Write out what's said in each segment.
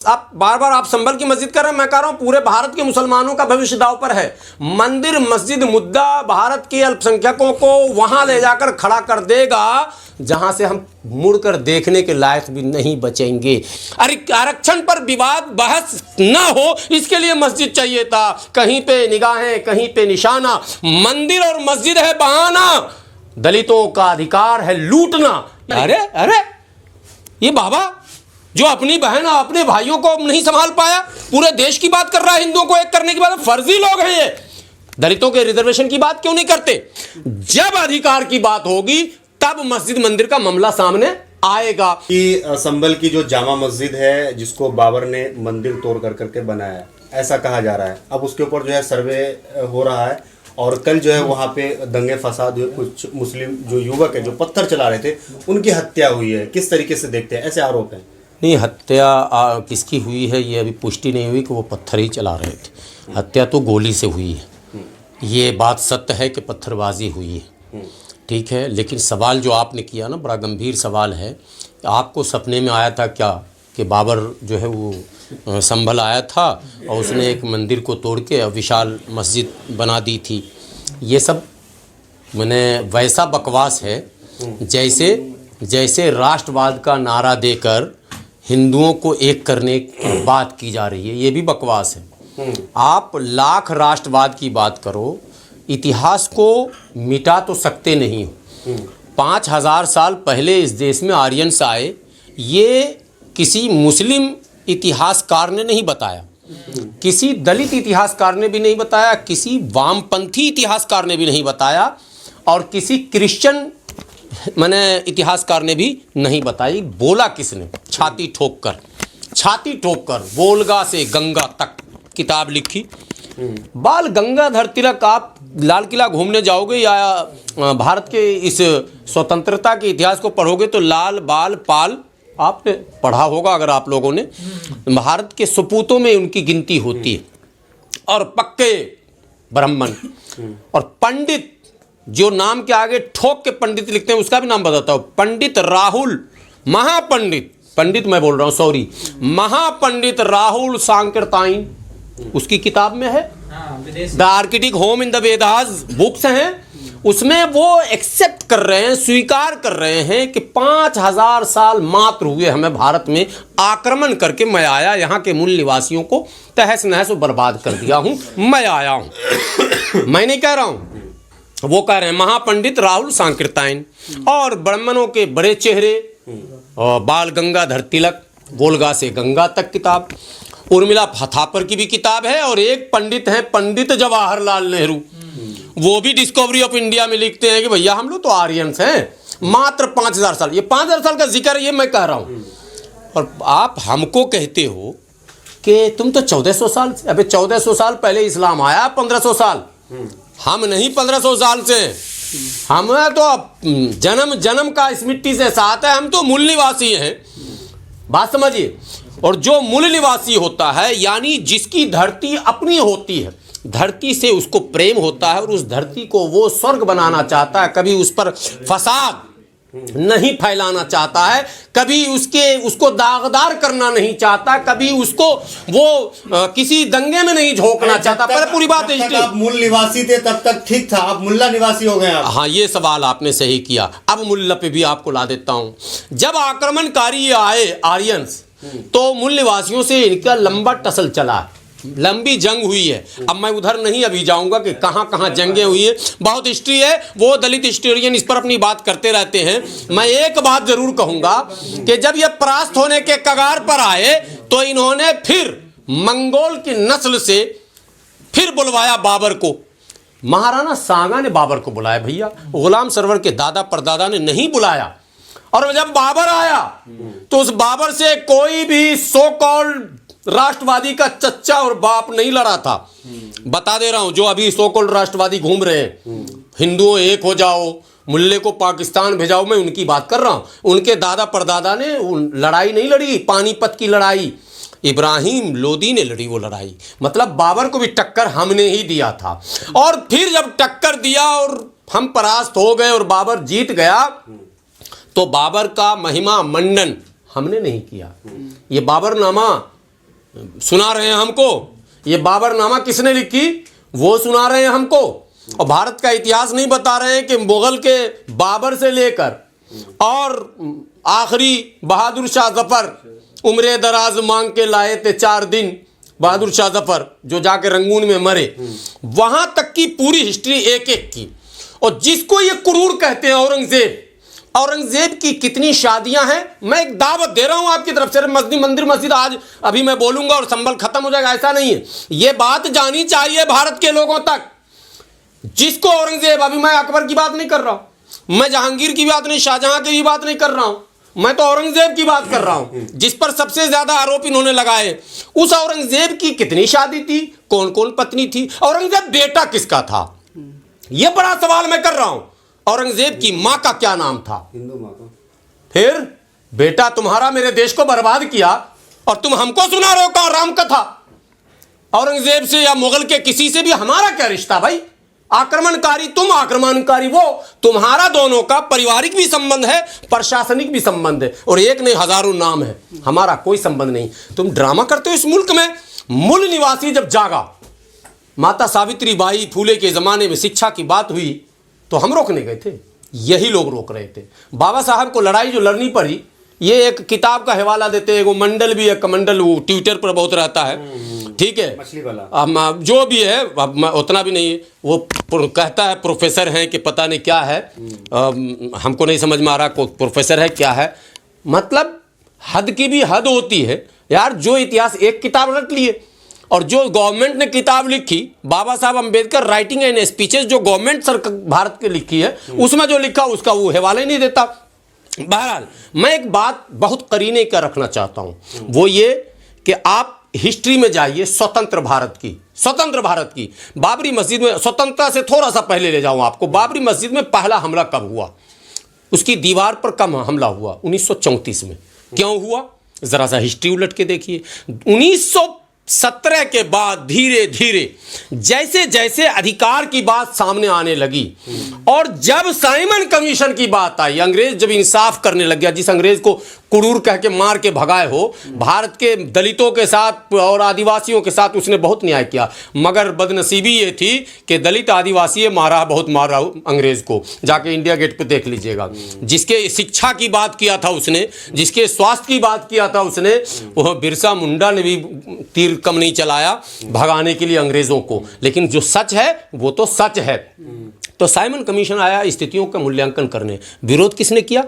आप बार बार आप संभल की मस्जिद कर रहे हैं, मैं कह रहा हूं पूरे भारत के मुसलमानों का भविष्य दांव पर है। मंदिर मस्जिद मुद्दा भारत के अल्पसंख्यकों को वहां ले जाकर खड़ा कर देगा जहां से हम मुड़कर देखने के लायक भी नहीं बचेंगे। अरे आरक्षण पर विवाद बहस ना हो इसके लिए मस्जिद चाहिए था, कहीं पे निगाहें कहीं पे निशाना। मंदिर और मस्जिद है बहाना, दलितों का अधिकार है लूटना। अरे अरे ये बाबा जो अपनी बहन और अपने भाइयों को नहीं संभाल पाया, पूरे देश की बात कर रहा है, हिंदुओं को एक करने की बात, फर्जी लोग हैं ये। दलितों के रिजर्वेशन की बात क्यों नहीं करते? जब अधिकार की बात होगी तब मस्जिद मंदिर का मामला सामने आएगा। कि संभल की जो जामा मस्जिद है जिसको बाबर ने मंदिर तोड़ कर करके बनाया, ऐसा कहा जा रहा है। अब उसके ऊपर जो है सर्वे हो रहा है और कल जो है वहाँ पे दंगे फसाद हुए, कुछ मुस्लिम जो युवक है जो पत्थर चला रहे थे उनकी हत्या हुई है। किस तरीके से देखते हैं? ऐसे आरोप हैं। नहीं, हत्या किसकी हुई है ये अभी पुष्टि नहीं हुई कि वो पत्थर ही चला रहे थे। हत्या तो गोली से हुई है, ये बात सत्य है कि पत्थरबाजी हुई है, ठीक है। लेकिन सवाल जो आपने किया ना बड़ा गंभीर सवाल है। आपको सपने में आया था क्या कि बाबर जो है वो संभल आया था और उसने एक मंदिर को तोड़ के विशाल मस्जिद बना दी थी? ये सब मैंने वैसा बकवास है जैसे राष्ट्रवाद का नारा देकर हिंदुओं को एक करने की बात की जा रही है। ये भी बकवास है। आप लाख राष्ट्रवाद की बात करो, इतिहास को मिटा तो सकते नहीं हो। 5000 साल पहले इस देश में आर्यंस आए, ये किसी मुस्लिम इतिहासकार ने नहीं बताया, किसी दलित इतिहासकार ने भी नहीं बताया, किसी वामपंथी इतिहासकार ने भी नहीं बताया और किसी क्रिश्चियन इतिहासकार ने भी नहीं बताई। बोला किसने? छाती ठोक कर वोल्गा से गंगा तक किताब लिखी। बाल गंगाधर तिलक, आप लाल किला घूमने जाओगे या भारत के इस स्वतंत्रता के इतिहास को पढ़ोगे तो लाल बाल पाल आपने पढ़ा होगा अगर आप लोगों ने। भारत के सपूतों में उनकी गिनती होती है। और पक्के ब्राह्मण और पंडित, जो नाम के आगे ठोक के पंडित लिखते हैं उसका भी नाम बताता हूं। पंडित राहुल महापंडित राहुल सांकृताइन, उसकी किताब में है the Arctic home in the Vedas books हैं। उसमें वो एक्सेप्ट कर रहे हैं, स्वीकार कर रहे हैं कि 5000 साल मात्र हुए हमें भारत में आक्रमण करके। मैं आया, यहाँ के मूल निवासियों को तहस नहस बर्बाद कर दिया हूँ, मैं आया हूँ। मैं नहीं कह रहा हूँ, वो कह रहे हैं महापंडित राहुल सांकृताइन। और ब्राह्मणों के बड़े चेहरे और बाल गंगाधर तिलक, वोल्गा से गंगा तक किताब। उर्मिला थापर की भी किताब है। और एक पंडित हैं पंडित जवाहरलाल नेहरू, वो भी डिस्कवरी ऑफ इंडिया में लिखते हैं कि भैया हम लोग तो आर्यंस हैं, मात्र 5000 साल। ये 5000 साल का जिक्र है, ये मैं कह रहा हूँ। और आप हमको कहते हो कि तुम तो 1400 साल, अबे 1400 साल पहले इस्लाम आया, 1500 साल। हम नहीं 1500 साल से, हम तो जन्म का इस मिट्टी से साथ है, हम तो मूल निवासी हैं। बात समझिए। और जो मूल निवासी होता है यानी जिसकी धरती अपनी होती है, धरती से उसको प्रेम होता है और उस धरती को वो स्वर्ग बनाना चाहता है, कभी उस पर फसाद नहीं फैलाना चाहता है, कभी उसको दागदार करना नहीं चाहता, कभी उसको वो किसी दंगे में नहीं झोंकना चाहता। पर पूरी बात है, आप मूल निवासी थे तब तक ठीक था, आप मुल्ला निवासी हो गए आप। हाँ, ये सवाल आपने सही किया। अब मुल्ला पे भी आपको ला देता हूं। जब आक्रमणकारी आए आर्यंस, तो मूल निवासियों से इनका लंबा टसल चला, लंबी जंग हुई है। अब मैं उधर नहीं अभी जाऊंगा कि कहां कहां जंगें हुई है, बहुत हिस्ट्री है, वो दलित हिस्टोरियन इस पर अपनी बात करते रहते हैं। मैं एक बात जरूर कहूंगा कि जब ये परास्त होने के कगार पर आए तो इन्होंने फिर मंगोल की नस्ल से फिर बुलवाया बाबर को। महाराणा सांगा ने बाबर को बुलाया, भैया गुलाम सरवर के दादा परदादा ने नहीं बुलाया। और जब बाबर आया तो उस बाबर से कोई भी सो कॉल्ड राष्ट्रवादी का चच्चा और बाप नहीं लड़ा था। बता दे रहा हूं, जो अभी सो कॉल्ड राष्ट्रवादी घूम रहे हैं, हिंदुओं एक हो जाओ, मुल्ले को पाकिस्तान भेजाओ, मैं उनकी बात कर रहा हूं। उनके दादा परदादा ने लड़ाई नहीं लड़ी, पानीपत की लड़ाई इब्राहिम लोदी ने लड़ी वो लड़ाई। मतलब बाबर को भी टक्कर हमने ही दिया था। और फिर जब टक्कर दिया और हम परास्त हो गए और बाबर जीत गया, तो बाबर का महिमा मंडन हमने नहीं किया। ये बाबरनामा सुना रहे हैं हमको। ये बाबरनामा किसने लिखी वो सुना रहे हैं हमको, और भारत का इतिहास नहीं बता रहे हैं कि मुगल के बाबर से लेकर और आखिरी बहादुर शाह जफर उम्र दराज मांग के लाए थे 4 दिन, बहादुर शाह जफर जो जाके रंगून में मरे, वहां तक की पूरी हिस्ट्री एक एक की। और जिसको ये क्रूर कहते हैं औरंगजेब, औरंगजेब की कितनी शादियां हैं, मैं एक दावत दे रहा हूं आपकी तरफ से। मंदिर मस्जिद आज अभी मैं बोलूंगा और संबल खत्म हो जाएगा, ऐसा नहीं है। ये बात जानी चाहिए भारत के लोगों तक। जिसको औरंगजेब, अभी मैं अकबर की बात नहीं कर रहा हूं, मैं जहांगीर की बात नहीं, शाहजहां की भी बात नहीं कर रहा हूं, मैं तो औरंगजेब की बात कर रहा हूं, जिस पर सबसे ज्यादा आरोप इन्होंने लगाए। उस औरंगजेब की कितनी शादी थी, कौन कौन पत्नी थी, औरंगजेब बेटा किसका था, यह बड़ा सवाल मैं कर रहा हूं। औरंगजेब की मां का क्या नाम था, हिंदू माँ का। फिर बेटा तुम्हारा मेरे देश को बर्बाद किया और तुम हमको सुना रहे हो कहां राम कथा। औरंगजेब से या मुगल के किसी से भी हमारा क्या रिश्ता भाई, आक्रमणकारी तुम, आक्रमणकारी वो, तुम्हारा दोनों का पारिवारिक भी संबंध है, प्रशासनिक भी संबंध है, और एक नहीं हजारों नाम है, हमारा कोई संबंध नहीं। तुम ड्रामा करते हो इस मुल्क में। मूल निवासी जब जागा, माता सावित्री बाई फूले के जमाने में शिक्षा की बात हुई तो हम रोकने गए थे, यही लोग रोक रहे थे। बाबा साहब को लड़ाई जो लड़नी पड़ी, ये एक किताब का हवाला देते हैं, वो मंडल भी है, कमंडल, वो ट्विटर पर बहुत रहता है, ठीक है, मछली वाला जो भी है, उतना भी नहीं है, वो कहता है प्रोफेसर हैं कि पता नहीं क्या है, हमको नहीं समझ में आ रहा प्रोफेसर है क्या है। मतलब हद की भी हद होती है यार। जो इतिहास एक किताब रट लिए, और जो गवर्नमेंट ने किताब लिखी, बाबा साहब अंबेडकर राइटिंग एंड स्पीचेस, जो गवर्नमेंट सरकार भारत की लिखी है, उसमें जो लिखा उसका वो हवाला ही नहीं देता। बहरहाल मैं एक बात बहुत करीने का रखना चाहता हूं, वो ये कि आप हिस्ट्री में जाइए स्वतंत्र भारत की, स्वतंत्र भारत की। बाबरी मस्जिद में, स्वतंत्रता से थोड़ा सा पहले ले जाऊं आपको, बाबरी मस्जिद में पहला हमला कब हुआ, उसकी दीवार पर कब हमला हुआ, 1934 में। क्यों हुआ, जरा सा हिस्ट्री उलट के देखिए। 1917 के बाद धीरे धीरे जैसे जैसे अधिकार की बात सामने आने लगी, और जब साइमन कमीशन की बात आई, अंग्रेज जब इंसाफ करने लग गया, जिस अंग्रेज को कुरूर कह के मार के भगाए हो, भारत के दलितों के साथ और आदिवासियों के साथ उसने बहुत न्याय किया। मगर बदनसीबी ये थी कि दलित आदिवासी मारा, बहुत मारा अंग्रेज को, जाके इंडिया गेट पे देख लीजिएगा। जिसके शिक्षा की बात किया था उसने, जिसके स्वास्थ्य की बात किया था उसने, वह बिरसा मुंडा ने भी तीर कम नहीं चलाया भगाने के लिए अंग्रेजों को। लेकिन जो सच है वो तो सच है। तो साइमन कमीशन आया स्थितियों का मूल्यांकन करने। विरोध किसने किया,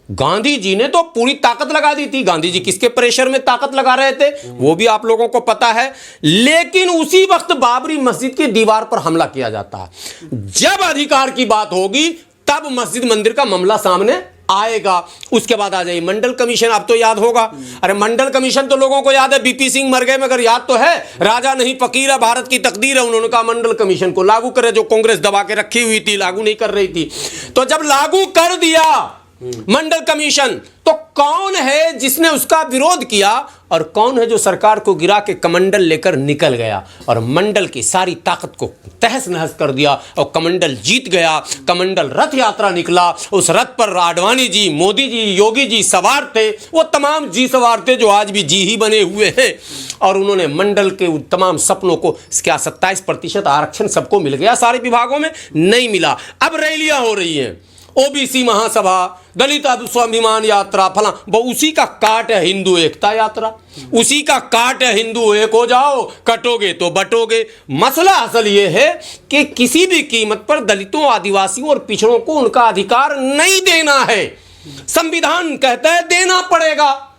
गांधी जी ने तो पूरी ताकत लगा दी थी। गांधी जी किसके प्रेशर में ताकत लगा रहे थे वो भी आप लोगों को पता है। लेकिन उसी वक्त बाबरी मस्जिद की दीवार पर हमला किया जाता है। जब अधिकार की बात होगी तब मस्जिद मंदिर का मामला सामने आएगा। उसके बाद आ जाइए मंडल कमीशन, आप तो याद होगा। अरे मंडल कमीशन तो लोगों को याद है, बीपी सिंह मर गए मगर याद तो है, राजा नहीं फकीर है, भारत की तकदीर है। उन्होंने कहा मंडल कमीशन को लागू करे, जो कांग्रेस दबा के रखी हुई थी, लागू नहीं कर रही थी। तो जब लागू कर दिया मंडल कमीशन, तो कौन है जिसने उसका विरोध किया और कौन है जो सरकार को गिरा के कमंडल लेकर निकल गया और मंडल की सारी ताकत को तहस नहस कर दिया और कमंडल जीत गया। कमंडल रथ यात्रा निकला, उस रथ पर आडवाणी जी, मोदी जी, योगी जी सवार थे। वो तमाम जी सवार थे जो आज भी जी ही बने हुए हैं। और उन्होंने मंडल के तमाम सपनों को, क्या 27% आरक्षण सबको मिल गया, सारे विभागों में नहीं मिला। अब रैलियां हो रही हैं, ओबीसी महासभा, दलित स्वाभिमान यात्रा, फला, वो उसी का काट है हिंदू एकता यात्रा, उसी का काट है हिंदू एक हो जाओ, कटोगे तो बटोगे। मसला असल ये है कि किसी भी कीमत पर दलितों, आदिवासियों और पिछड़ों को उनका अधिकार नहीं देना है। संविधान कहता है देना पड़ेगा,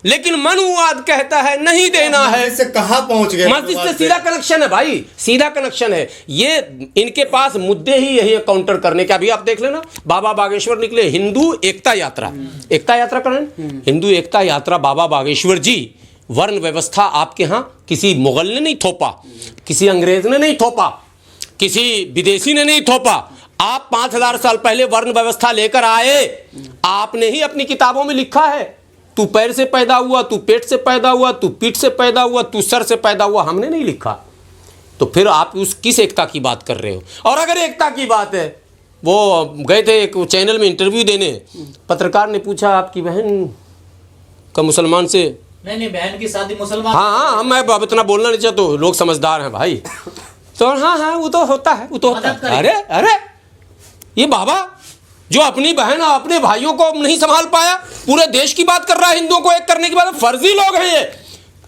लेकिन मनुवाद कहता है नहीं देना है। इससे कहां पहुंच गए, मस्जिद से सीधा कनेक्शन है भाई, सीधा कनेक्शन है। ये इनके पास मुद्दे ही यही है काउंटर करने के। अभी आप देख लेना, बाबा बागेश्वर निकले, हिंदू एकता यात्रा, एकता यात्रा करें, हिंदू एकता यात्रा, बाबा बागेश्वर जी। वर्ण व्यवस्था आपके यहां किसी मुगल ने नहीं थोपा, किसी अंग्रेज ने नहीं थोपा, किसी विदेशी ने नहीं थोपा। आप 5000 साल पहले वर्ण व्यवस्था लेकर आए, आपने ही अपनी किताबों में लिखा है। तू पैर से पैदा हुआ, तू पेट से पैदा हुआ, तू पीठ से पैदा हुआ, तू सर से पैदा हुआ, हमने नहीं लिखा। तो फिर आप उस किस एकता की बात कर रहे हो? और अगर एकता की बात है, वो गए थे एक चैनल में इंटरव्यू देने, पत्रकार ने पूछा आपकी बहन का मुसलमान से नहीं, बहन की शादी मुसलमान। हाँ, मैं अब इतना बोलना नहीं चाहता, लोग समझदार हैं भाई। तो हाँ, वो तो होता है, वो तो होता है। अरे ये बाबा जो अपनी बहन और अपने भाइयों को नहीं संभाल पाया, पूरे देश की बात कर रहा है, हिंदुओं को एक करने की बात। फर्जी लोग हैं ये।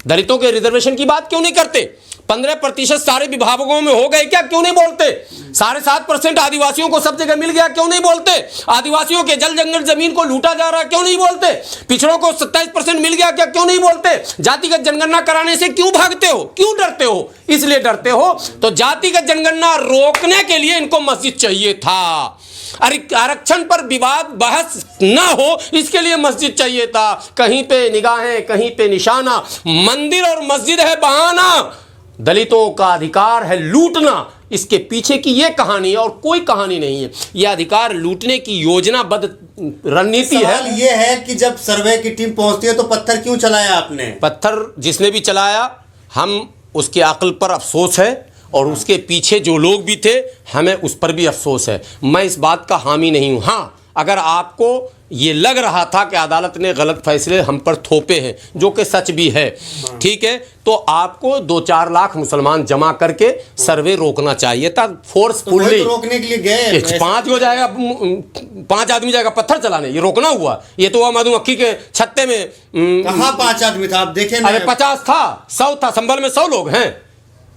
दलितों के रिजर्वेशन की बात क्यों नहीं करते? 15% सारे विभागों में हो गए क्या, क्यों नहीं बोलते? 7.5% आदिवासियों को सब जगह मिल गया, क्यों नहीं बोलते? आदिवासियों के जल जंगल जमीन को लूटा जा रहा है, क्यों नहीं बोलते? पिछड़ों को 27% मिल गया क्या, क्यों नहीं बोलते? जातिगत जनगणना कराने से क्यों भागते हो, क्यों डरते हो? इसलिए डरते हो तो जातिगत जनगणना रोकने के लिए इनको मस्जिद चाहिए था। आरक्षण पर विवाद बहस ना हो इसके लिए मस्जिद चाहिए था। कहीं पे निगाहें, कहीं पे निशाना। मंदिर और मस्जिद है बहाना, दलितों का अधिकार है लूटना। इसके पीछे की ये कहानी है और कोई कहानी नहीं है। ये अधिकार लूटने की योजनाबद्ध रणनीति है। सवाल ये है कि जब सर्वे की टीम पहुंचती है तो पत्थर क्यों चलाया आपने? पत्थर जिसने भी चलाया, हम उसके अक्ल पर अफसोस है और उसके पीछे जो लोग भी थे हमें उस पर भी अफसोस है। मैं इस बात का हामी नहीं हूं। हाँ, अगर आपको ये लग रहा था कि अदालत ने गलत फैसले हम पर थोपे हैं, जो कि सच भी है, ठीक है, तो आपको 2-4 लाख मुसलमान जमा करके सर्वे रोकना चाहिए था फोर्सफुली। तो रोकने के लिए गए 5 हो जाएगा, 5 आदमी जाएगा पत्थर चलाने, ये रोकना हुआ? ये तो मधुमक्खी के छत्ते में कहाँ 5 आदमी था, आप देखें? अरे 50 था, 100 था, संभल में 100 लोग हैं।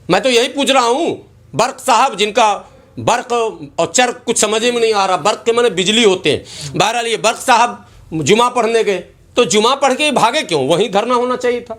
मैं तो यही पूछ रहा हूं। बर्क साहब, जिनका बर्क और चर्क कुछ समझ में नहीं आ रहा, बर्क के माने बिजली होते हैं। बहरहाल ये बर्क साहब जुमा पढ़ने गए, तो जुमा पढ़ के भागे क्यों? वहीं धरना होना चाहिए था,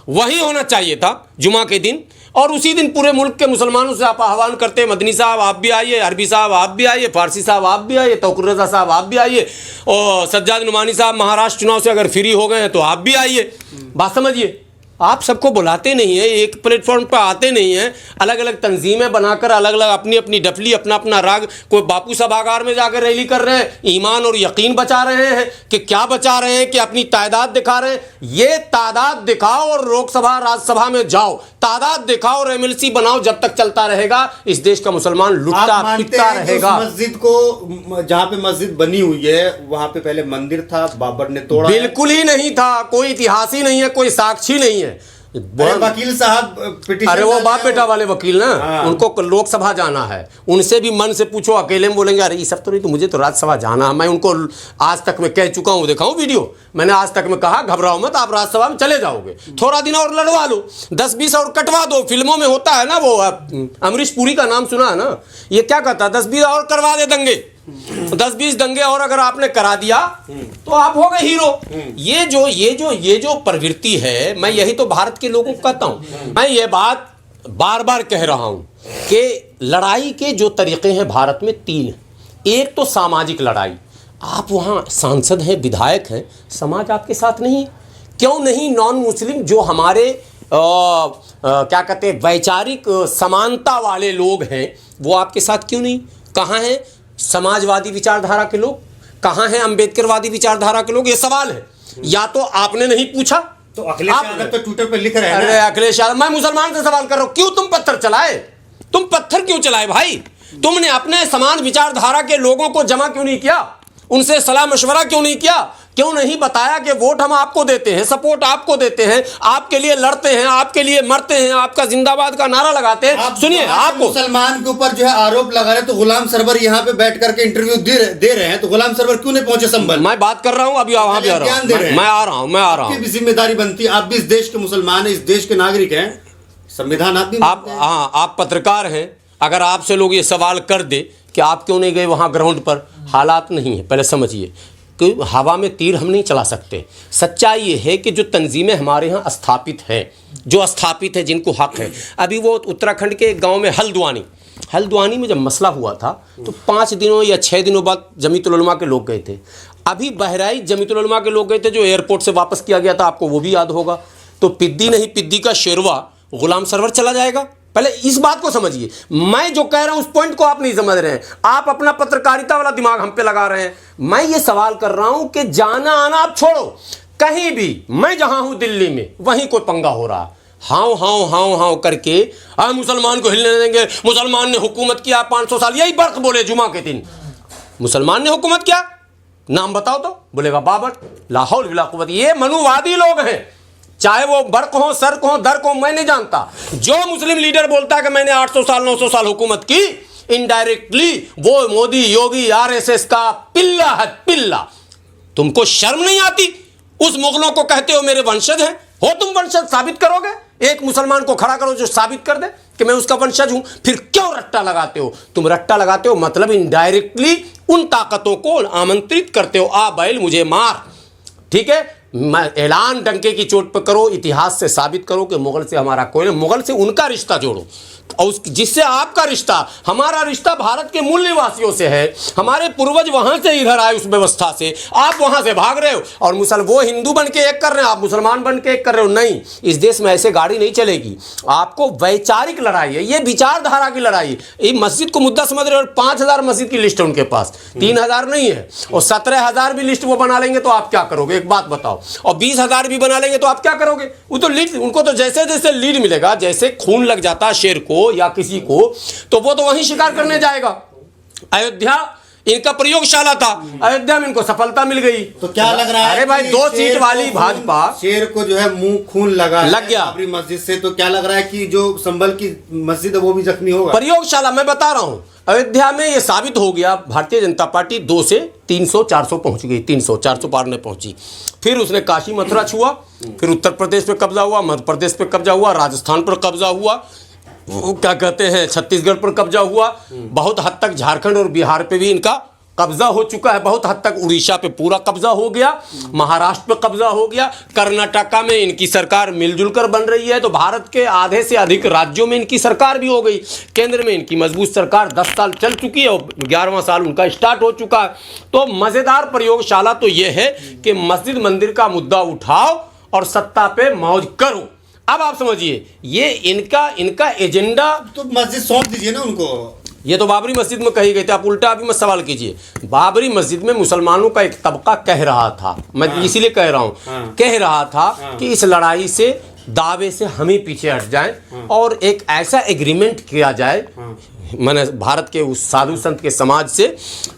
वहीं होना चाहिए था जुमा के दिन। और उसी दिन पूरे मुल्क के मुसलमानों से आप आह्वान करते, मदनी साहब आप भी आइए, अरबी साहब आप भी आइए, फारसी साहब आप भी आइए, तौक़ुर रज़ा साहब आप भी आइए, और सज्जाद नुमानी साहब महाराष्ट्र चुनाव से अगर फ्री हो गए हैं तो आप भी आइए। बात समझिए, आप सबको बुलाते नहीं हैं, एक प्लेटफॉर्म पर आते नहीं हैं। अलग अलग तंजीमें बनाकर अलग अलग अपनी अपनी डफली, अपना अपना राग, कोई बापू सभागार में जाकर रैली कर रहे हैं, ईमान और यकीन बचा रहे हैं कि क्या बचा रहे हैं, कि अपनी तादाद दिखा रहे हैं। ये तादाद दिखाओ और लोकसभा राज्यसभा में जाओ, तादाद दिखाओ और एमएलसी बनाओ। जब तक चलता रहेगा इस देश का मुसलमान लुटता पिटता रहेगा। मस्जिद को, जहाँ पे मस्जिद बनी हुई है वहां पे पहले मंदिर था, बाबर ने तोड़ा? बिल्कुल ही नहीं था, कोई इतिहास ही नहीं है, कोई साक्षी नहीं है। वकील साहब पिटीशन, अरे वो बाप बेटा वाले वकील ना, उनको लोकसभा जाना है, उनसे भी मन से पूछो, अकेले में बोलेंगे अरे ये सब तो नहीं, तो मुझे तो राज्यसभा जाना है। मैं उनको आज तक में कह चुका हूँ, दिखाऊं वीडियो, मैंने आज तक में कहा घबराओ मत, आप राज्यसभा में चले जाओगे, थोड़ा दिन और लड़वा लो, 10-20 और कटवा दो। फिल्मों में होता है ना, वो अमरीश पुरी का नाम सुना है ना, ये क्या कहता है, 10-20 और करवा दे दंगे, 10-20 दंगे और अगर आपने करा दिया तो आप हो गए हीरो। ये जो प्रवृत्ति है, मैं यही तो भारत के लोगों को कहता हूं। मैं ये बात बार बार कह रहा हूं कि लड़ाई के जो तरीके हैं भारत में 3 हैं। एक तो सामाजिक लड़ाई, आप वहां सांसद हैं, विधायक हैं, समाज आपके साथ नहीं, क्यों नहीं? नॉन मुस्लिम जो हमारे क्या कहते हैं वैचारिक समानता वाले लोग हैं, वो आपके साथ क्यों नहीं? कहाँ हैं समाजवादी विचारधारा के लोग, कहाँ हैं अंबेडकरवादी विचारधारा के लोग? ये सवाल है। या तो आपने नहीं पूछा, तो अखिलेश यादव तो ट्विटर पर लिख रहे हैं। अरे अखिलेश यादव, मैं मुसलमान से सवाल कर रहा हूं, क्यों तुम पत्थर चलाए? तुम पत्थर क्यों चलाए भाई? तुमने अपने समान विचारधारा के लोगों को जमा क्यों नहीं किया? उनसे सलाह मशवरा क्यों नहीं किया? क्यों नहीं बताया कि वोट हम आपको देते हैं, सपोर्ट आपको देते हैं, आपके लिए लड़ते हैं, आपके लिए मरते हैं, आपका जिंदाबाद का नारा लगाते हैं? सुनिए, आपको मुसलमान के ऊपर जो है आरोप लगा रहे, तो गुलाम सरवर यहाँ पे बैठ करके इंटरव्यू दे रहे हैं, तो गुलाम सरवर क्यों नहीं पहुंचे संभल? मैं बात कर रहा हूं, अभी वहां भी आ रहा हूं, मैं आ रहा हूं। जिम्मेदारी बनती है, आप भी इस देश के मुसलमान हैं, इस देश के नागरिक हैं, संविधान आप पत्रकार हैं, अगर आपसे लोग ये सवाल कर दे कि आप क्यों नहीं गए वहां ग्राउंड पर, हालात नहीं है, पहले समझिए कि हवा में तीर हम नहीं चला सकते। सच्चाई ये है कि जो तंजीमें हमारे यहाँ स्थापित हैं, जो स्थापित है, जिनको हक है, अभी वो उत्तराखंड के एक गांव में हल्द्वानी में जब मसला हुआ था तो 5 दिनों या 6 दिनों बाद जमीयतुल उलमा के लोग गए थे। अभी बहराइच जमीयतुल उलमा के लोग गए थे, जो एयरपोर्ट से वापस किया गया था, आपको वो भी याद होगा। तो पिद्दी का शेरवा गुलाम सरवर चला जाएगा? पहले इस बात को समझिए। मैं जो कह रहा हूं उस पॉइंट को आप नहीं समझ रहे हैं, आप अपना पत्रकारिता वाला दिमाग हम पे लगा रहे हैं। मैं ये सवाल कर रहा हूं कि जाना आना आप छोड़ो, कहीं भी, मैं जहां हूं दिल्ली में, वहीं कोई पंगा हो रहा, हाउ करके मुसलमान को हिलने देंगे, मुसलमान ने हुकूमत किया 500 साल, यही बर्क बोले जुमा के दिन, मुसलमान ने हुकूमत किया, नाम बताओ तो, बोलेगा बाबर, ला हौल वला कुव्वत। ये मनुवादी लोग हैं, चाहे वो बर्क हो, सर्क हो, दर्क हो, मैं नहीं जानता। जो मुस्लिम लीडर बोलता है कि मैंने 800 साल 900 साल हुकूमत की, इनडायरेक्टली वो मोदी, योगी, आरएसएस का पिल्ला है, पिल्ला। तुमको शर्म नहीं आती? उस मुगलों को कहते हो मेरे वंशज हैं। हो तुम वंशज, साबित करोगे? एक मुसलमान को खड़ा करो जो साबित कर दे कि मैं उसका वंशज हूं। फिर क्यों रट्टा लगाते हो? तुम रट्टा लगाते हो मतलब इनडायरेक्टली उन ताकतों को आमंत्रित करते हो, आ बैल मुझे मार। ठीक है, ऐलान डंके की चोट पर करो, इतिहास से साबित करो कि मुगल से हमारा कोई नहीं, मुगल से उनका रिश्ता जोड़ो, और जिससे आपका रिश्ता, हमारा रिश्ता भारत के मूल निवासियों से है। हमारे पूर्वज वहां से इधर आए उस व्यवस्था से, आप वहां से भाग रहे हो। और वो हिंदू बन के एक कर रहे हैं, आप मुसलमान बन के एक कर रहे हो। नहीं, इस देश में ऐसे गाड़ी नहीं चलेगी। आपको वैचारिक लड़ाई है, ये विचारधारा की लड़ाई है। ये मस्जिद को मुद्दा समझ रहे हो, 5000 मस्जिद की लिस्ट है उनके पास, 3000 नहीं है। और 17000 भी लिस्ट वो बना लेंगे तो आप क्या करोगे? एक बात बताओ। और 20000 भी बना लेंगे तो आप क्या करोगे? वो तो लीड, उनको तो जैसे जैसे लीड मिलेगा, जैसे खून लग जाता है शेर को या किसी को, तो वो तो वहीं शिकार करने जाएगा। अयोध्या इनका प्रयोगशाला था, अयोध्या में इनको सफलता मिल गई। तो क्या लग रहा है? अरे भाई, 2 सीट वाली भाजपा, शेर को जो है मुंह खून लग गया बाबरी मस्जिद से, तो क्या लग रहा है कि जो संभल की मस्जिद है वो भी जख्मी होगा? प्रयोगशाला मैं बता रहा हूं, अयोध्या में ये साबित हो गया भारतीय जनता पार्टी 2 से 300-400 पहुंच गई, 300-400 पार नहीं पहुंची। फिर उसने काशी मथुरा छुआ, फिर उत्तर प्रदेश पे कब्जा हुआ, मध्य प्रदेश पे कब्जा हुआ, राजस्थान पर कब्जा हुआ, वो क्या कहते हैं छत्तीसगढ़ पर कब्जा हुआ, बहुत हद तक झारखंड और बिहार पे भी इनका कब्जा हो चुका है, बहुत हद तक उड़ीसा पे पूरा कब्जा हो गया, महाराष्ट्र पे कब्जा हो गया, कर्नाटका में इनकी सरकार मिलजुल कर बन रही है। तो भारत के आधे से अधिक राज्यों में इनकी सरकार भी हो गई। केंद्र में इनकी मजबूत सरकार 10 साल चल चुकी है और 11वां साल उनका स्टार्ट हो चुका है। तो मजेदार प्रयोगशाला तो यह है कि मस्जिद मंदिर का मुद्दा उठाओ और सत्ता पे मौज करो। अब आप समझिए, ये इनका एजेंडा। तो मस्जिद सौंप दीजिए ना उनको। ये तो बाबरी मस्जिद में कही गई थी, आप उल्टा अभी मत सवाल कीजिए। बाबरी मस्जिद में मुसलमानों का एक तबका कह रहा था, मैं इसीलिए कह रहा हूं, कह रहा था कि इस लड़ाई से, दावे से हम ही पीछे हट जाएं और एक ऐसा एग्रीमेंट किया जाए, मैंने भारत के उस साधु संत के समाज से,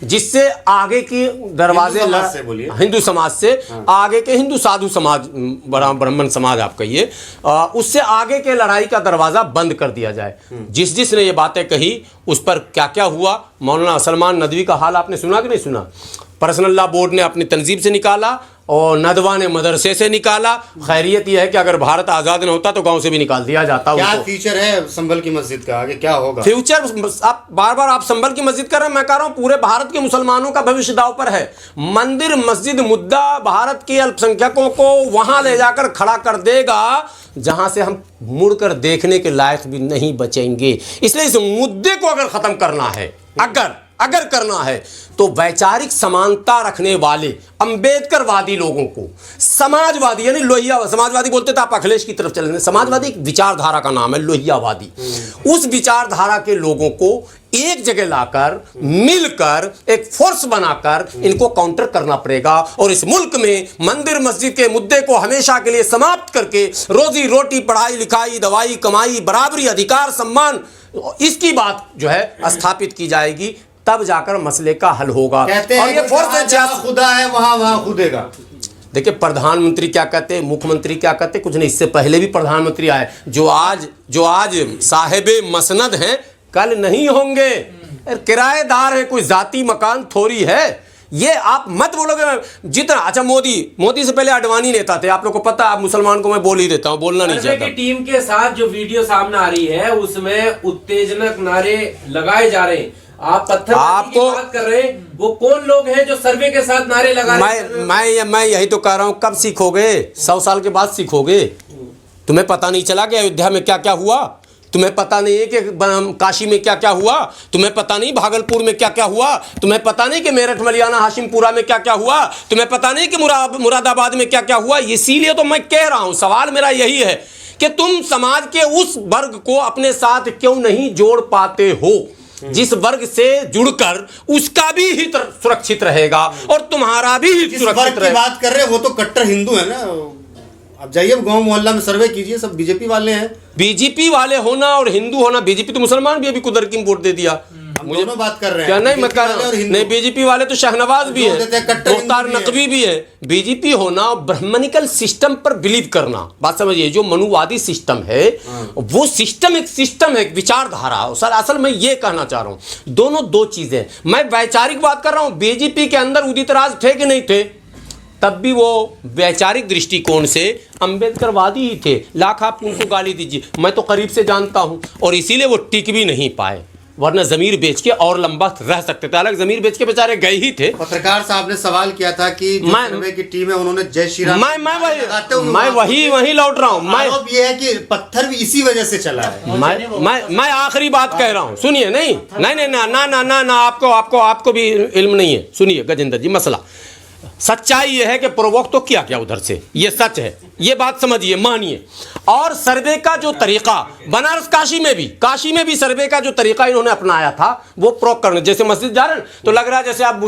जिससे आगे के दरवाजे, हिंदू समाज से आगे के, हिंदू साधु समाज, ब्राह्मण समाज आप कहिए, उससे आगे के लड़ाई का दरवाजा बंद कर दिया जाए। जिसने ये बातें कही उस पर क्या क्या हुआ, मौलाना सलमान नदवी का हाल आपने सुना कि नहीं सुना? पर्सनल लॉ बोर्ड ने अपनी तंजीब से निकाला और नदवा ने मदरसे से निकाला। खैरियत यह है कि अगर भारत आज़ाद न होता तो गांव से भी निकाल दिया जाता। क्या फ्यूचर है संभल की मस्जिद का, आगे क्या होगा फ्यूचर? आप बार आप संभल की मस्जिद कर रहे हैं, मैं कह रहा हूं पूरे भारत के मुसलमानों का भविष्य दांव पर है। मंदिर मस्जिद मुद्दा भारत के अल्पसंख्यकों को वहां ले जाकर खड़ा कर देगा जहां से हम मुड़कर देखने के लायक भी नहीं बचेंगे। इसलिए इस मुद्दे को अगर खत्म करना है, अगर करना है, तो वैचारिक समानता रखने वाले अंबेडकरवादी लोगों को, समाजवादी, यानी लोहिया, समाजवादी बोलते थे आप अखिलेश की तरफ चले, समाजवादी एक विचारधारा का नाम है, लोहियावादी, उस विचारधारा के लोगों को एक जगह लाकर, मिलकर, एक फोर्स बनाकर इनको काउंटर करना पड़ेगा। और इस मुल्क में मंदिर मस्जिद के मुद्दे को हमेशा के लिए समाप्त करके रोजी रोटी, पढ़ाई लिखाई, दवाई, कमाई, बराबरी, अधिकार, सम्मान, इसकी बात जो है स्थापित की जाएगी, तब जाकर मसले का हल होगा। कहते हैं, और ये फोर्स खुदा है वहां खुदेगा। देखिए, प्रधानमंत्री क्या कहते हैं, मुख्यमंत्री क्या कहते हैं, कुछ नहीं, इससे पहले भी प्रधानमंत्री आए जो आज साहिबे मसनद हैं, कल नहीं होंगे, किराएदार है, कोई जाती मकान थोड़ी है। ये आप मत बोलोगे जितना। अच्छा, मोदी से पहले अडवाणी नेता थे, आप लोग को पता, आप मुसलमान को मैं बोल ही देता हूं, बोलना नहीं चाहता। टीम के साथ जो वीडियो सामने आ रही है उसमें उत्तेजनक नारे लगाए जा रहे हैं, आप पत्थरबाजी की बात कर रहे हैं, वो कौन लोग हैं जो सर्वे के साथ नारे लगा रहे हैं? मैं यही तो कह रहा हूं, कब सीखोगे? 100 साल के बाद सीखोगे। तुम्हें पता नहीं चला कि अयोध्या में क्या क्या हुआ? तुम्हें पता नहीं है कि काशी में क्या क्या हुआ? तुम्हें पता नहीं भागलपुर में क्या क्या हुआ? तुम्हें पता नहीं कि मेरठ, मलियाना, हाशिमपुरा में क्या क्या हुआ? तुम्हें पता नहीं कि मुरादाबाद में क्या क्या हुआ? इसीलिए तो मैं कह रहा हूं, सवाल मेरा यही है कि तुम समाज के उस वर्ग को अपने साथ क्यों नहीं जोड़ पाते हो जिस वर्ग से जुड़कर उसका भी हित सुरक्षित रहेगा और तुम्हारा भी हित सुरक्षित रहेगा। बात कर रहे हैं वो तो कट्टर हिंदू है ना। अब जाइए गांव मोहल्ला में सर्वे कीजिए, सब बीजेपी वाले हैं। बीजेपी वाले होना और हिंदू होना, बीजेपी तो मुसलमान भी अभी कुदर की वोट दे दिया, मुझे दोनों बात कर रहे हैं क्या नहीं मैं कर बीजेपी वाले और हिंदू। नहीं, बीजेपी वाले तो शहनवाज भी जो देते हैं, है, कट्टर मुख्तार हिंदू भी है। नकवी भी है। बीजेपी होना ब्राह्मणिकल सिस्टम पर बिलीव करना, बात समझिए, जो मनुवादी सिस्टम है वो सिस्टम है, एक विचारधारा। सर असल में ये कहना चाह रहा हूं, दोनों दो चीजें। मैं वैचारिक बात कर रहा हूं, बीजेपी के अंदर उदित राज थे कि नहीं थे, तब भी वो वैचारिक दृष्टिकोण से अंबेडकरवादी ही थे। लाख आप उनको गाली दीजिए, मैं तो करीब से जानता हूं, और इसीलिए वो टिक भी नहीं पाए, वरना जमीर बेच के और लंबा रह सकते थे। हालांकि जमीर बेच के बेचारे गए ही थे। पत्रकार साहब ने सवाल किया था कि जो सर्वे की टीम है उन्होंने जय श्री राम मैं वही लौट रहा हूं। आरोप ये है कि पत्थर भी इसी वजह से चला है। मैं आखिरी बात कह रहा हूं, सुनिए। नहीं ना, आपको भी इल्म नहीं है। सुनिए गजेंद्र जी, मसला सच्चाई यह है कि प्रोवोक तो किया क्या उधर से, ये सच है, ये बात समझिए, मानिए। और सर्वे का जो तरीका बनारस काशी में भी सर्वे का जो तरीका इन्होंने अपनाया था वो प्रोक करने, जैसे मस्जिद जा रहे हैं तो लग रहा है जैसे आप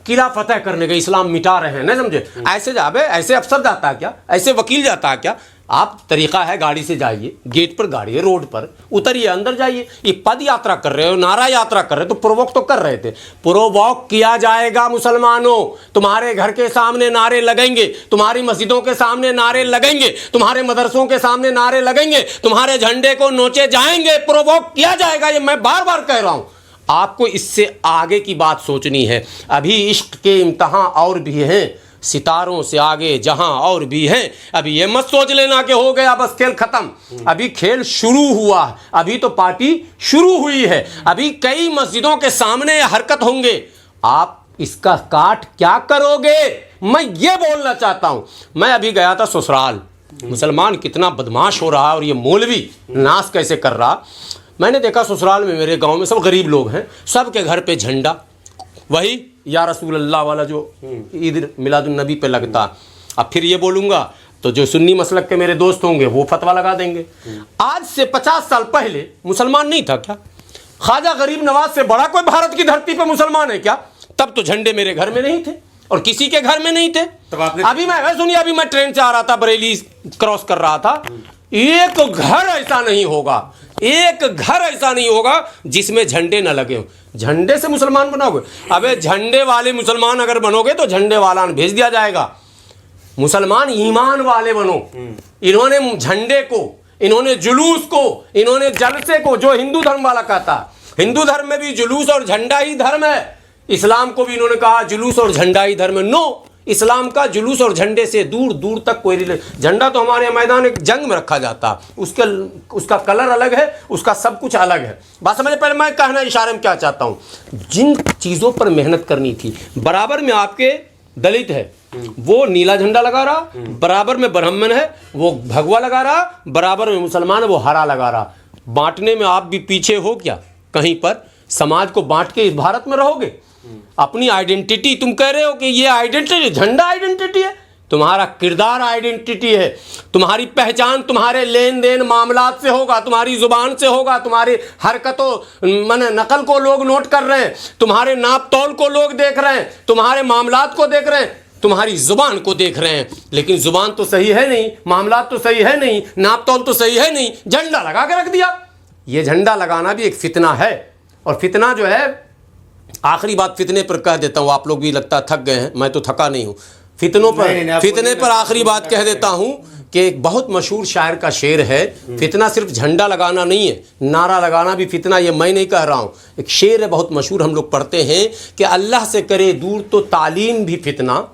किला फतेह करने गए, इस्लाम मिटा रहे हैं, नहीं समझे? ऐसे जाबे, ऐसे अफसर जाता है क्या, ऐसे वकील जाता है क्या? आप तरीका है, गाड़ी से जाइए, गेट पर गाड़ी है, रोड पर उतरिए, अंदर जाइए। ये पद यात्रा कर रहे हो, नारा यात्रा कर रहे हो, तो प्रोवोक तो कर रहे थे। प्रोवोक किया जाएगा मुसलमानों, तुम्हारे घर के सामने नारे लगेंगे, तुम्हारी मस्जिदों के सामने नारे लगेंगे, तुम्हारे मदरसों के सामने नारे लगेंगे, तुम्हारे झंडे को नोचे जाएंगे, प्रोवोक किया जाएगा। ये मैं बार बार कह रहा हूं, आपको इससे आगे की बात सोचनी है। अभी इश्क के इम्तहान और भी हैं, सितारों से आगे जहां और भी हैं। अभी ये मत सोच लेना कि हो गया बस खेल खत्म, अभी खेल शुरू हुआ है, अभी तो पार्टी शुरू हुई है, अभी कई मस्जिदों के सामने हरकत होंगे। आप इसका काट क्या करोगे, मैं ये बोलना चाहता हूं। मैं अभी गया था ससुराल, मुसलमान कितना बदमाश हो रहा है और ये मौलवी नाश कैसे कर रहा। मैंने देखा ससुराल में, मेरे गांव में सब गरीब लोग हैं, सबके घर पे झंडा, वही या रसूल अल्लाह वाला जो ईद मिलादुन नबी पे लगता। अब फिर ये बोलूँगा तो जो सुन्नी मसलक के मेरे दोस्त होंगे वो फतवा लगा देंगे। आज से 50 साल पहले मुसलमान नहीं था क्या? ख्वाजा गरीब नवाज से बड़ा कोई भारत की धरती पे मुसलमान है क्या? तब तो झंडे मेरे घर में नहीं थे और किसी के घर में नहीं थे। अभी मैं ट्रेन से आ रहा था, बरेली क्रॉस कर रहा था, एक घर ऐसा नहीं होगा जिसमें झंडे न लगे हो। झंडे से मुसलमान बनोगे? अबे झंडे वाले मुसलमान अगर बनोगे तो झंडे वाला भेज दिया जाएगा। मुसलमान ईमान वाले बनो। इन्होंने झंडे को, इन्होंने जुलूस को, इन्होंने जलसे को, जो हिंदू धर्म वाला कहता, हिंदू धर्म में भी जुलूस और झंडा ही धर्म है। इस्लाम को भी इन्होंने कहा जुलूस और झंडा ही धर्म है। नो, इस्लाम का जुलूस और झंडे से दूर दूर तक कोई झंडा तो हमारे मैदान एक जंग में रखा जाता, उसका कलर अलग है, उसका सब कुछ अलग है। बात समझे? पहले मैं कहना इशारे में क्या चाहता हूं, जिन चीज़ों पर मेहनत करनी थी, बराबर में आपके दलित है वो नीला झंडा लगा रहा, बराबर में ब्राह्मण है वो भगवा लगा रहा, बराबर में मुसलमान है वो हरा लगा रहा। बांटने में आप भी पीछे हो क्या? कहीं पर समाज को बांट के इस भारत में रहोगे? अपनी आइडेंटिटी, तुम कह रहे हो कि ये आइडेंटिटी, झंडा आइडेंटिटी है, तुम्हारा किरदार आइडेंटिटी है, तुम्हारी पहचान तुम्हारे लेन देन मामलात से होगा, तुम्हारी जुबान से होगा, तुम्हारी हरकतों माने नकल को लोग नोट कर रहे हैं, तुम्हारे नाप तौल को लोग देख रहे हैं, तुम्हारे मामलात को देख रहे हैं, तुम्हारी जुबान को देख रहे हैं। लेकिन जुबान तो सही है नहीं, मामलात तो सही है नहीं, नाप तौल तो सही है नहीं, झंडा लगा के रख दिया। ये झंडा लगाना भी एक फितना है, और फितना जो है, आखिरी बात फितने पर कह देता हूँ, आप लोग भी लगता थक गए हैं, मैं तो थका नहीं हूँ। फितने पर आखिरी बात कह देता हूँ कि एक बहुत मशहूर शायर का शेर है, फितना सिर्फ झंडा लगाना नहीं है, नारा लगाना भी फितना। ये मैं नहीं कह रहा हूँ, एक शेर है बहुत मशहूर, हम लोग पढ़ते हैं कि अल्लाह से करे दूर तो तालीम भी फितना,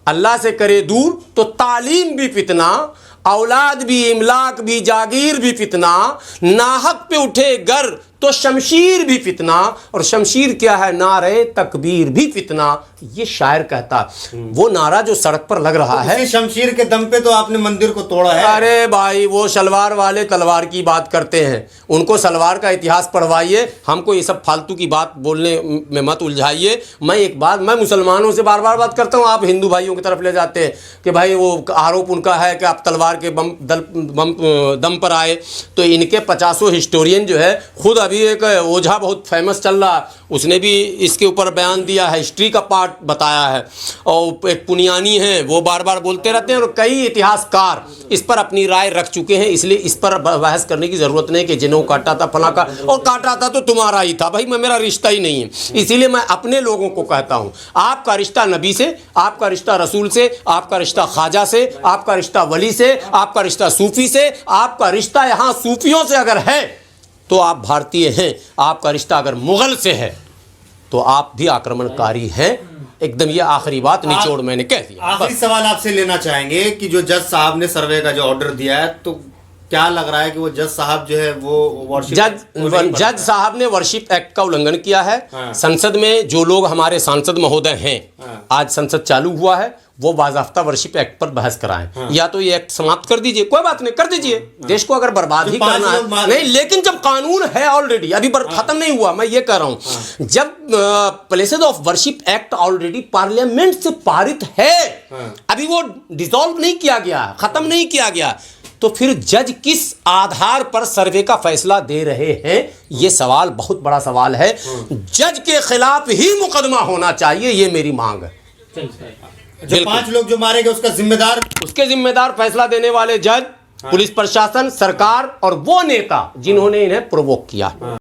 अल्लाह से करे दूर तो तालीम भी फितना, औलाद भी, इमलाक भी, जागीर भी फितना, नाहक पे उठे गर तो शमशीर भी फितना, और शमशीर क्या है? नारे तकबीर भी फितना। ये शायर कहता। वो नारा जो सड़क पर लग रहा है, शमशीर के दम पे तो आपने मंदिर को तोड़ा है। अरे भाई, वो सलवार वाले तलवार की बात करते हैं, उनको सलवार का इतिहास पढ़वाइए, हमको ये सब फालतू की बात बोलने में मत उलझाइए। मैं मुसलमानों से बार बार बात करता हूँ, आप हिंदू भाइयों की तरफ ले जाते हैं कि भाई वो आरोप उनका है कि आप तलवार के दम पर आए। तो इनके 50 हिस्टोरियन जो है खुद अभी अभी एक ओझा बहुत फेमस चल रहा, उसने भी इसके ऊपर बयान दिया है, हिस्ट्री का पार्ट बताया है। और एक पुनियानी है, वो बार बार बोलते रहते हैं, और कई इतिहासकार इस पर अपनी राय रख चुके हैं। इसलिए इस पर बहस करने की ज़रूरत नहीं कि जिन्हों काटा था फला का, और काटा था तो तुम्हारा ही था भाई, मेरा रिश्ता ही नहीं है। इसीलिए मैं अपने लोगों को कहता हूँ, आपका रिश्ता नबी से, आपका रिश्ता रसूल से, आपका रिश्ता ख्वाजा से, आपका रिश्ता वली से, आपका रिश्ता सूफी से, आपका रिश्ता यहाँ सूफियों से अगर है तो आप भारतीय हैं, आपका रिश्ता अगर मुगल से है तो आप भी आक्रमणकारी हैं। एकदम ये आखिरी बात निचोड़ मैंने कह दिया। आखिरी सवाल आपसे लेना चाहेंगे कि जो जज साहब ने सर्वे का जो ऑर्डर दिया है, तो क्या लग रहा है कि वो जज साहब जो है वो जज साहब ने वर्शिप एक्ट का उल्लंघन किया है। हाँ। संसद में जो लोग हमारे सांसद महोदय हैं, हाँ। आज संसद चालू हुआ है, वो बाज़ाफ्ता वर्शिप एक्ट पर बहस कराएं। हाँ। या तो ये एक्ट समाप्त कर दीजिए, कोई बात नहीं, कर दीजिए। हाँ। देश को अगर बर्बाद ही करना है नहीं, लेकिन जब कानून है ऑलरेडी, अभी खत्म नहीं हुआ, मैं ये कह रहा हूं। हाँ। जब places of worship act already parliament से पारित है, हाँ। अभी वो डिसॉल्व नहीं किया गया, खत्म नहीं किया गया, तो फिर जज किस आधार पर सर्वे का फैसला दे रहे हैं? ये सवाल बहुत बड़ा सवाल है। जज के खिलाफ ही मुकदमा होना चाहिए, ये मेरी मांग है। जो 5 लोग जो मारे गए उसके जिम्मेदार फैसला देने वाले जज, पुलिस प्रशासन, सरकार और वो नेता जिन्होंने इन्हें प्रोवोक किया।